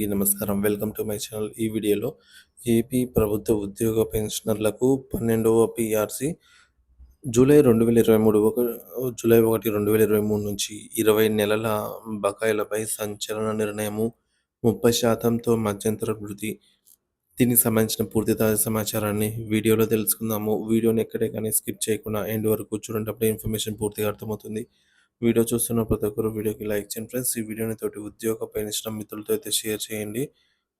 నమస్కారం. Welcome to my channel. ఈ వీడియోలో ఏపీ ప్రభుత్వ ఉద్యోగ పెన్షనర్లకు 12వ పీఆర్సీ జూలై 2023 జూలై 1, 2023 నుంచి 20 నెలల బకాయిలపై సంచలన నిర్ణయము. 30%తో మధ్యంతర వృద్ధి. దీనికి సంబంధించిన పూర్తి తాజా సమాచారాన్ని వీడియోలో తెలుసుకుందాము. వీడియోని ఎక్కడే కానీ స్కిప్ చేయకుండా ఎండ్ వరకు చూడండి. అప్పుడే ఇన్ఫర్మేషన్ పూర్తిగా అర్థమవుతుంది. వీడియో చూస్తున్న ప్రతి ఒక్కరు వీడియోకి లైక్ చేయండి ఫ్రెండ్స్. ఈ వీడియోని తోటి ఉద్యోగ పెన్షన్ మిత్రులతో అయితే షేర్ చేయండి.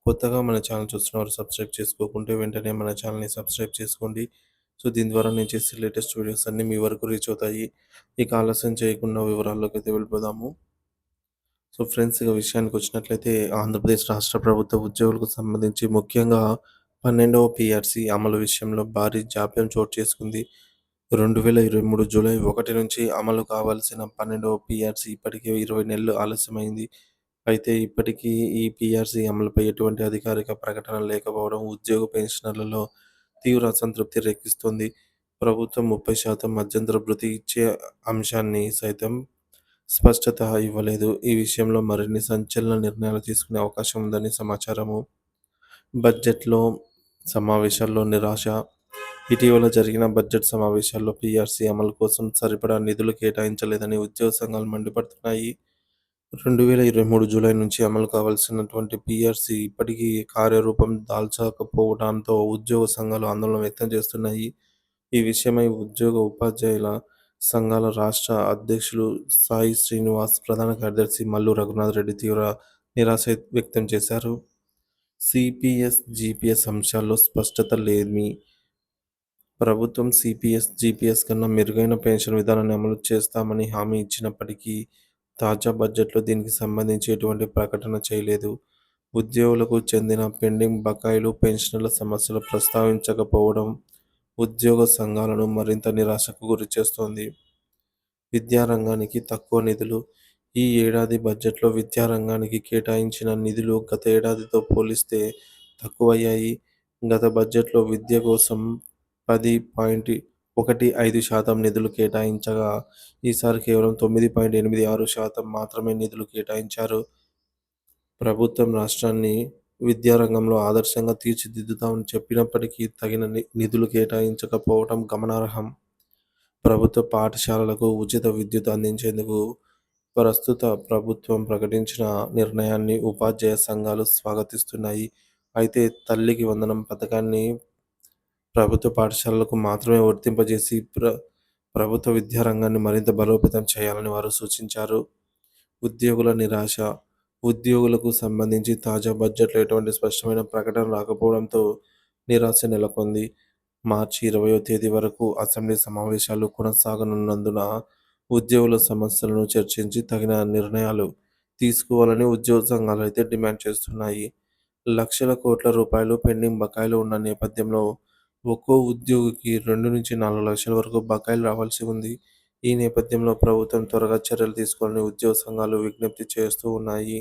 కొత్తగా మన ఛానల్ చూస్తున్నవారు సబ్స్క్రైబ్ చేసుకోకుంటే వెంటనే మన ఛానల్ని సబ్స్క్రైబ్ చేసుకోండి. సో దీని ద్వారా నేను చేసే లేటెస్ట్ వీడియోస్ అన్నీ మీ వరకు రీచ్ అవుతాయి. ఇక ఆలస్యం చేయకుండా వివరాల్లోకి అయితే వెళ్ళిపోదాము. సో ఫ్రెండ్స్, ఇక విషయానికి వచ్చినట్లయితే ఆంధ్రప్రదేశ్ రాష్ట్ర ప్రభుత్వ ఉద్యోగులకు సంబంధించి ముఖ్యంగా 12వ పీఆర్సీ అమలు విషయంలో భారీ జాప్యం చోటు చేసుకుంది. 2023 జూలై 1 నుంచి అమలు కావాల్సిన 12వ పీఆర్సీ ఇప్పటికే 20 నెలలు ఆలస్యమైంది. అయితే ఇప్పటికీ ఈ పీఆర్సీ అమలుపై ఎటువంటి అధికారిక ప్రకటన లేకపోవడం ఉద్యోగ పెన్షనర్లలో తీవ్ర అసంతృప్తి రేకిస్తోంది. ప్రభుత్వం 30% మధ్యంతర భృతి ఇచ్చే అంశాన్ని సైతం స్పష్టత ఇవ్వలేదు. ఈ విషయంలో మరిన్ని సంచలన నిర్ణయాలు తీసుకునే అవకాశం ఉందని సమాచారము. బడ్జెట్లో సమావేశాల్లో నిరాశ. ఇటీవల జరిగిన బడ్జెట్ సమావేశాల్లో పీఆర్సీ అమలు కోసం సరిపడా నిధులు కేటాయించలేదని ఉద్యోగ సంఘాలు మండిపడుతున్నాయి. 2023 జూలై నుంచి అమలు కావాల్సినటువంటి పీఆర్సీ ఇప్పటికీ కార్యరూపం దాల్చకపోవడంతో ఉద్యోగ సంఘాలు ఆందోళన వ్యక్తం చేస్తున్నాయి. ఈ విషయమై ఉద్యోగ ఉపాధ్యాయుల సంఘాల రాష్ట్ర అధ్యక్షులు సాయి శ్రీనివాస్, ప్రధాన కార్యదర్శి మల్లు రఘునాథ్ రెడ్డి తీవ్ర నిరాశ వ్యక్తం చేశారు. సిపిఎస్, జిపిఎస్ అంశాల్లో స్పష్టత లేమి. ప్రభుత్వం సిపిఎస్, జిపిఎస్ కన్నా మెరుగైన పెన్షన్ విధానాన్ని అమలు చేస్తామని హామీ ఇచ్చినప్పటికీ తాజా బడ్జెట్లో దీనికి సంబంధించి ఎటువంటి ప్రకటన చేయలేదు. ఉద్యోగులకు చెందిన పెండింగ్ బకాయిలు, పెన్షన్ల సమస్యలు ప్రస్తావించకపోవడం ఉద్యోగ సంఘాలను మరింత నిరాశకు గురిచేస్తోంది. విద్యారంగానికి తక్కువ నిధులు. ఈ ఏడాది బడ్జెట్లో విద్యారంగానికి కేటాయించిన నిధులు గత ఏడాదితో పోలిస్తే తక్కువయ్యాయి. గత బడ్జెట్లో విద్య కోసం 10.15% నిధులు కేటాయించగా ఈసారి కేవలం 9.86% మాత్రమే నిధులు కేటాయించారు. ప్రభుత్వం రాష్ట్రాన్ని విద్యారంగంలో ఆదర్శంగా తీర్చిదిద్దుతామని చెప్పినప్పటికీ తగిన నిధులు కేటాయించకపోవడం గమనార్హం. ప్రభుత్వ పాఠశాలలకు ఉచిత విద్యుత్ అందించేందుకు ప్రస్తుత ప్రభుత్వం ప్రకటించిన నిర్ణయాన్ని ఉపాధ్యాయ సంఘాలు స్వాగతిస్తున్నాయి. అయితే తల్లికి వందనం పథకాన్ని ప్రభుత్వ పాఠశాలలకు మాత్రమే వర్తింపజేసి ప్రభుత్వ విద్యారంగాన్ని మరింత బలోపేతం చేయాలని వారు సూచించారు. ఉద్యోగుల నిరాశ. ఉద్యోగులకు సంబంధించి తాజా బడ్జెట్లో ఎటువంటి స్పష్టమైన ప్రకటన రాకపోవడంతో నిరాశ నెలకొంది. మార్చి 20వ తేదీ వరకు అసెంబ్లీ సమావేశాలు కొనసాగనున్నందున ఉద్యోగుల సమస్యలను చర్చించి తగిన నిర్ణయాలు తీసుకోవాలని ఉద్యోగ సంఘాలు అయితే డిమాండ్ చేస్తున్నాయి. లక్షల కోట్ల రూపాయలు పెండింగ్ బకాయిలు ఉన్న నేపథ్యంలో ఒక్కో ఉద్యోగికి 2 నుంచి 4 లక్షల వరకు బకాయిలు రావాల్సి ఉంది. ఈ నేపథ్యంలో ప్రభుత్వం త్వరగా చర్యలు తీసుకోవాలని ఉద్యోగ సంఘాలు విజ్ఞప్తి చేస్తూ ఉన్నాయి.